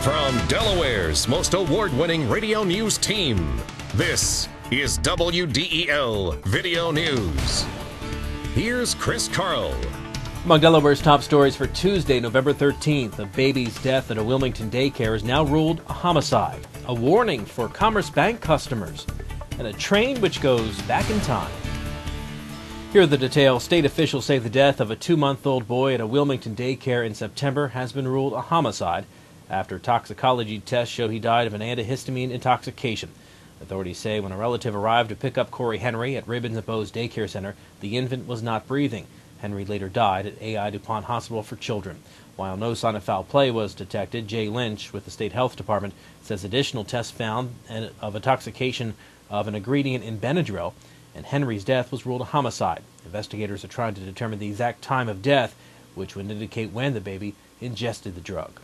From Delaware's most award-winning radio news team, this is WDEL Video News. Here's Chris Carl. Among Delaware's top stories for Tuesday, November 13th, a baby's death at a Wilmington daycare is now ruled a homicide. A warning for Commerce Bank customers, and a train which goes back in time. Here are the details. State officials say the death of a 2-month-old boy at a Wilmington daycare in September has been ruled a homicide after toxicology tests show he died of an antihistamine intoxication. Authorities say when a relative arrived to pick up Corey Henry at Ribbons and Bows Daycare Center, the infant was not breathing. Henry later died at A.I. DuPont Hospital for Children. While no sign of foul play was detected, Jay Lynch with the State Health Department says additional tests found of intoxication of an ingredient in Benadryl, and Henry's death was ruled a homicide. Investigators are trying to determine the exact time of death, which would indicate when the baby ingested the drug.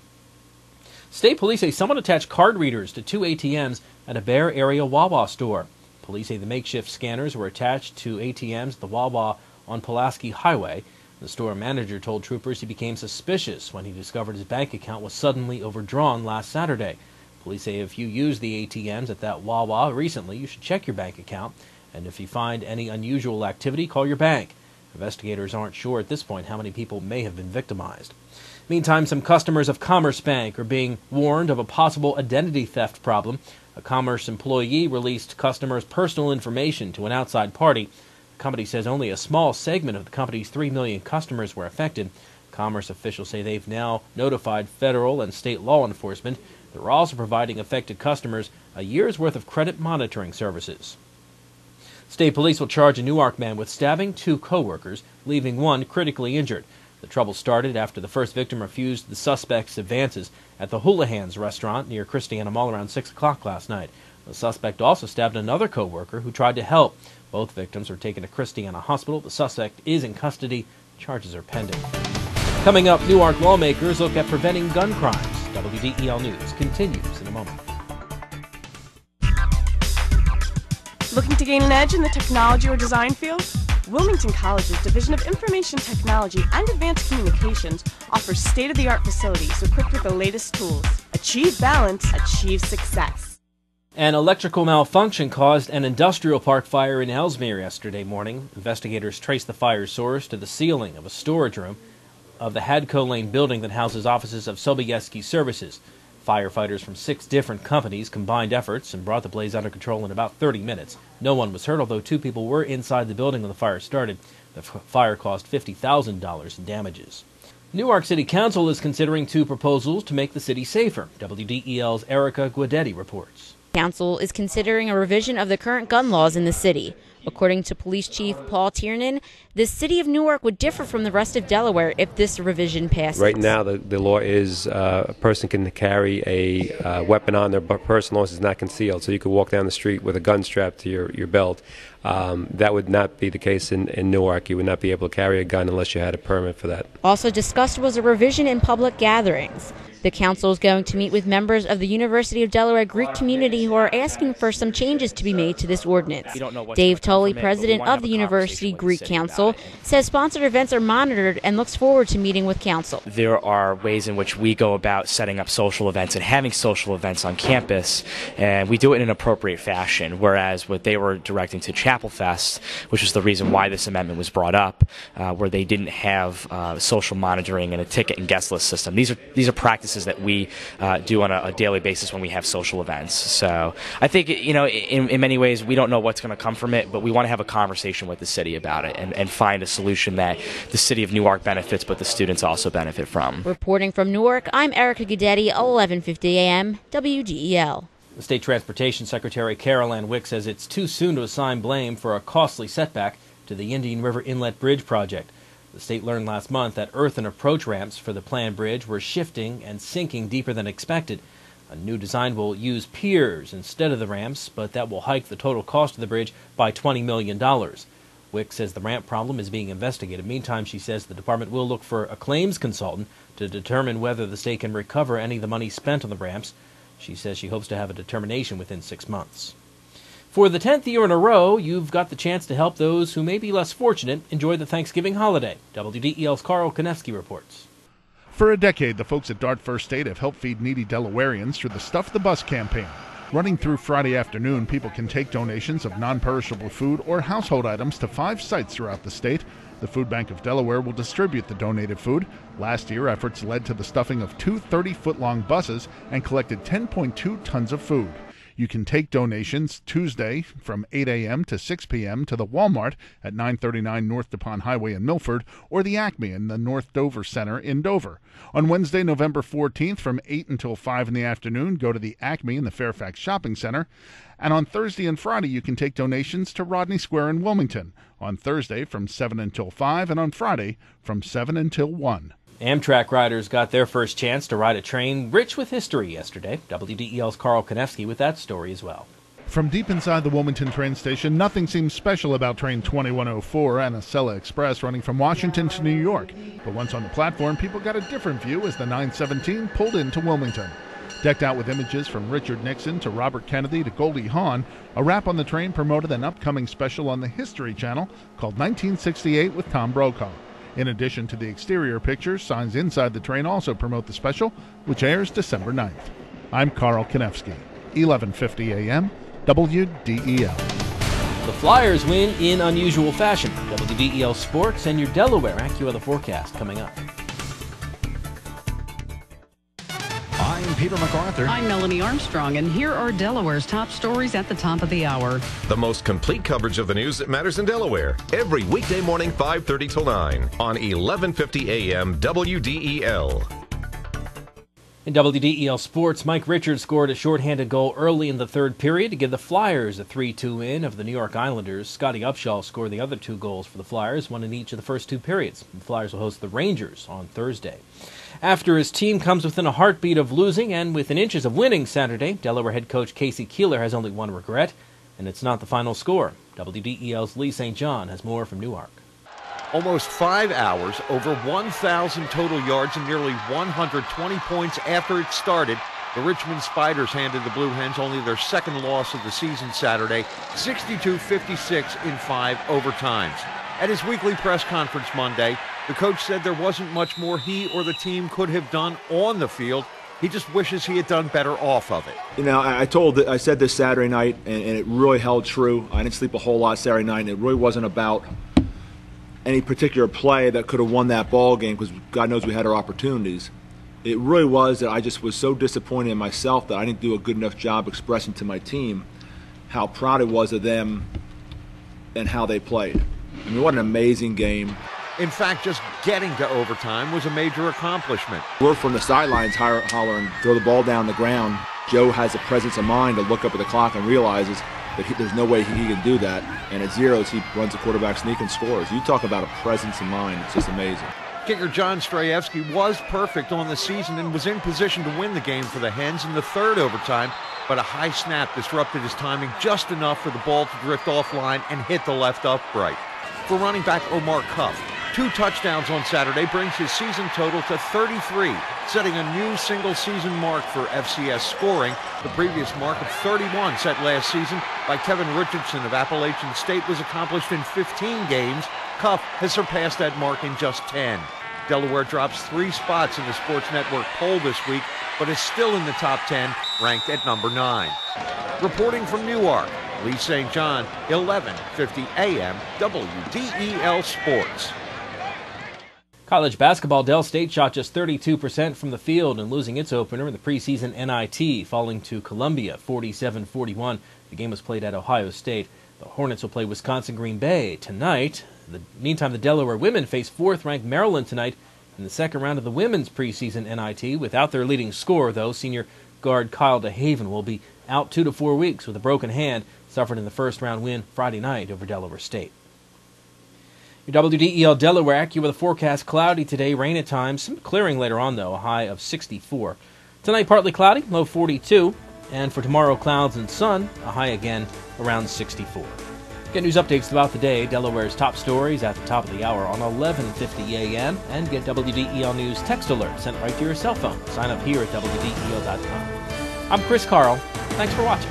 State police say someone attached card readers to 2 ATMs at a Bear area Wawa store. Police say the makeshift scanners were attached to ATMs at the Wawa on Pulaski Highway. The store manager told troopers he became suspicious when he discovered his bank account was suddenly overdrawn last Saturday. Police say if you use the ATMs at that Wawa recently, you should check your bank account. And if you find any unusual activity, call your bank. Investigators aren't sure at this point how many people may have been victimized. Meantime, some customers of Commerce Bank are being warned of a possible identity theft problem. A Commerce employee released customers' personal information to an outside party. The company says only a small segment of the company's 3 million customers were affected. Commerce officials say they've now notified federal and state law enforcement. They're also providing affected customers a year's worth of credit monitoring services. State police will charge a Newark man with stabbing 2 co-workers, leaving one critically injured. The trouble started after the first victim refused the suspect's advances at the Houlihan's restaurant near Christiana Mall around 6 o'clock last night. The suspect also stabbed another co-worker who tried to help. Both victims were taken to Christiana Hospital. The suspect is in custody. Charges are pending. Coming up, Newark lawmakers look at preventing gun crimes. WDEL News continues in a moment. Looking to gain an edge in the technology or design field? Wilmington College's Division of Information Technology and Advanced Communications offers state-of-the-art facilities equipped with the latest tools. Achieve balance, achieve success. An electrical malfunction caused an industrial park fire in Ellesmere yesterday morning. Investigators traced the fire's source to the ceiling of a storage room of the Hadco Lane building that houses offices of Sobieski Services. Firefighters from 6 different companies combined efforts and brought the blaze under control in about 30 minutes. No one was hurt, although 2 people were inside the building when the fire started. The fire cost $50,000 in damages. Newark City Council is considering 2 proposals to make the city safer. WDEL's Erica Guidetti reports. Council is considering a revision of the current gun laws in the city. According to Police Chief Paul Tiernan, the city of Newark would differ from the rest of Delaware if this revision passes. Right now, the law is a person can carry a weapon on their person as long as it's not concealed. So you could walk down the street with a gun strapped to your belt. That would not be the case in Newark. You would not be able to carry a gun unless you had a permit for that. Also discussed was a revision in public gatherings. The council is going to meet with members of the University of Delaware Greek community who are asking for some changes to be made to this ordinance. Dave Tolley, president of the University Greek Council, says sponsored events are monitored and looks forward to meeting with council. There are ways in which we go about setting up social events and having social events on campus, and we do it in an appropriate fashion, whereas what they were directing to Chapel Fest, which is the reason why this amendment was brought up, where they didn't have social monitoring and a ticket and guest list system. These are practices that we do on a daily basis when we have social events. So I think, in many ways, we don't know what's going to come from it, but we want to have a conversation with the city about it and find a solution that the city of Newark benefits, but the students also benefit from. Reporting from Newark, I'm Erica Guidetti, 1150 AM, WDEL. The State Transportation Secretary Carol Ann Wick says it's too soon to assign blame for a costly setback to the Indian River Inlet Bridge project. The state learned last month that earthen approach ramps for the planned bridge were shifting and sinking deeper than expected. A new design will use piers instead of the ramps, but that will hike the total cost of the bridge by $20 million. Wick says the ramp problem is being investigated. Meantime, she says the department will look for a claims consultant to determine whether the state can recover any of the money spent on the ramps. She says she hopes to have a determination within 6 months. For the 10th year in a row, you've got the chance to help those who may be less fortunate enjoy the Thanksgiving holiday. WDEL's Carl Konevsky reports. For a decade, the folks at Dart First State have helped feed needy Delawareans through the Stuff the Bus campaign. Running through Friday afternoon, people can take donations of non-perishable food or household items to 5 sites throughout the state. The Food Bank of Delaware will distribute the donated food. Last year, efforts led to the stuffing of 2 30-foot-long buses and collected 10.2 tons of food. You can take donations Tuesday from 8 a.m. to 6 p.m. to the Walmart at 939 North DuPont Highway in Milford or the Acme in the North Dover Center in Dover. On Wednesday, November 14th from 8 until 5 in the afternoon, go to the Acme in the Fairfax Shopping Center. And on Thursday and Friday, you can take donations to Rodney Square in Wilmington. On Thursday from 7 until 5 and on Friday from 7 until 1. Amtrak riders got their first chance to ride a train rich with history yesterday. WDEL's Carl Konevsky with that story as well. From deep inside the Wilmington train station, nothing seems special about train 2104 and Acela Express running from Washington to New York. But once on the platform, people got a different view as the 917 pulled into Wilmington. Decked out with images from Richard Nixon to Robert Kennedy to Goldie Hawn, a wrap on the train promoted an upcoming special on the History Channel called 1968 with Tom Brokaw. In addition to the exterior pictures, signs inside the train also promote the special, which airs December 9th. I'm Carl Konevsky, 1150 a.m., WDEL. The Flyers win in unusual fashion. WDEL Sports and your Delaware AccuWeather forecast coming up. I'm Peter MacArthur. I'm Melanie Armstrong, and here are Delaware's top stories at the top of the hour. The most complete coverage of the news that matters in Delaware. Every weekday morning, 5:30 till 9 on 1150 a.m. WDEL. In WDEL Sports, Mike Richards scored a shorthanded goal early in the third period to give the Flyers a 3-2 win over the New York Islanders. Scotty Upshaw scored the other 2 goals for the Flyers, one in each of the first 2 periods. The Flyers will host the Rangers on Thursday. After his team comes within a heartbeat of losing and within inches of winning Saturday, Delaware head coach Casey Keeler has only one regret, and it's not the final score. WDEL's Lee St. John has more from Newark. Almost 5 hours, over 1,000 total yards, and nearly 120 points after it started, the Richmond Spiders handed the Blue Hens only their second loss of the season Saturday, 62-56 in 5 overtimes. At his weekly press conference Monday, the coach said there wasn't much more he or the team could have done on the field. He just wishes he had done better off of it. You know, I said this Saturday night, and it really held true. I didn't sleep a whole lot Saturday night, and it really wasn't about any particular play that could have won that ball game, because God knows we had our opportunities. It really was that I just was so disappointed in myself that I didn't do a good enough job expressing to my team how proud I was of them and how they played. I mean, what an amazing game. In fact, just getting to overtime was a major accomplishment. We're from the sidelines hollering, throw the ball down the ground. Joe has the presence of mind to look up at the clock and realizes that there's no way he can do that. And at zeros, he runs a quarterback sneak and scores. You talk about a presence of mind. It's just amazing. Kicker John Strayevsky was perfect on the season and was in position to win the game for the Hens in the third overtime, but a high snap disrupted his timing just enough for the ball to drift offline and hit the left upright. For running back Omar Cuff, 2 touchdowns on Saturday brings his season total to 33, setting a new single-season mark for FCS scoring. The previous mark of 31 set last season by Kevin Richardson of Appalachian State was accomplished in 15 games. Cuff has surpassed that mark in just 10. Delaware drops 3 spots in the Sports Network poll this week, but is still in the top 10, ranked at number 9. Reporting from Newark, Lee St. John, 1150 AM, WDEL Sports. College basketball, Del State shot just 32% from the field and losing its opener in the preseason NIT, falling to Columbia 47-41. The game was played at Ohio State. The Hornets will play Wisconsin Green Bay tonight. Meantime, the Delaware women face 4th-ranked Maryland tonight in the second round of the women's preseason NIT. Without their leading scorer, though, senior guard Kyle DeHaven will be out 2 to 4 weeks with a broken hand suffered in the first-round win Friday night over Delaware State. Your WDEL Delaware AccuWeather forecast: cloudy today, rain at times, some clearing later on, though, a high of 64. Tonight, partly cloudy, low 42. And for tomorrow, clouds and sun, a high again around 64. Get news updates throughout the day, Delaware's top stories at the top of the hour on 1150 a.m. And get WDEL News text alerts sent right to your cell phone. Sign up here at WDEL.com. I'm Chris Carl. Thanks for watching.